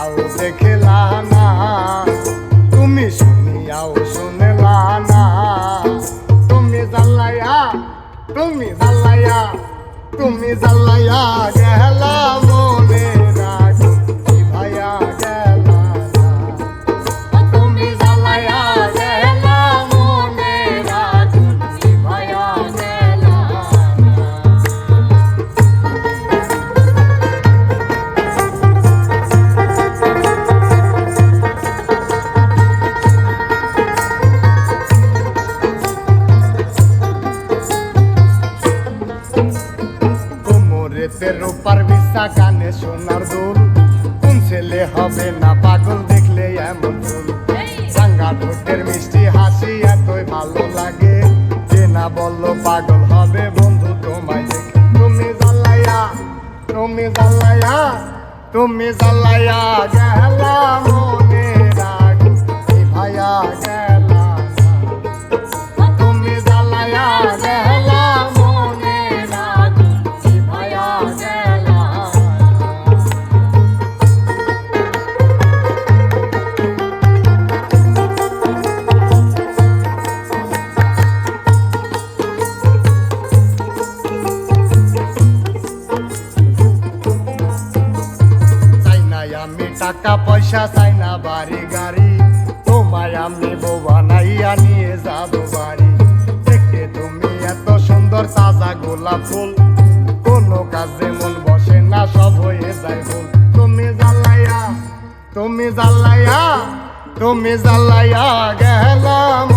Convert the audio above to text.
দেখিয়াও দেখিলা না, তুমি শুনিয়াও শুনলা না। তুমি জ্বালাইয়া তুমি জ্বালাইয়া তুমি জ্বালাইয়া গেলা মনে রাখুন ভাইয়া গেলা না। তুমি জ্বালাইয়া গেলা মনে রাখুন ভাইয়া গেলা না। রূপার বিশা কানে সোনার দুল, কোন ছেলে হবে না পাগল দেখলে এমন ফুল। সাঙ্গা ঠোঁটের মিষ্টি হাসি এতই ভালো লাগে, যে না বললো পাগল হবে বন্ধু তোমায় দেখে। তুমি জ্বালাইয়া তুমি জ্বালাইয়া তুমি জ্বালাইয়া গেলা মনে রাখুন ভাইয়া গেলা না। তুমি জ্বালাইয়া গেলা মনে রাখুন ভাইয়া গেলা না। চাই না আমি টাকা পয়সা, চাই না বাড়ি গাড়ি, তোমায় আমি বউ বানাইয়া নিয়ে যাবো বাড়ি। দেখতে তুমি এত সুন্দর তাজা গোলাপ ফুল, কোনো কাজে মন বসে না সব হয়ে যায় ভুল। তুমি জ্বালাইয়া তুমি জ্বালাইয়া তুমি জ্বালাইয়া গেলাম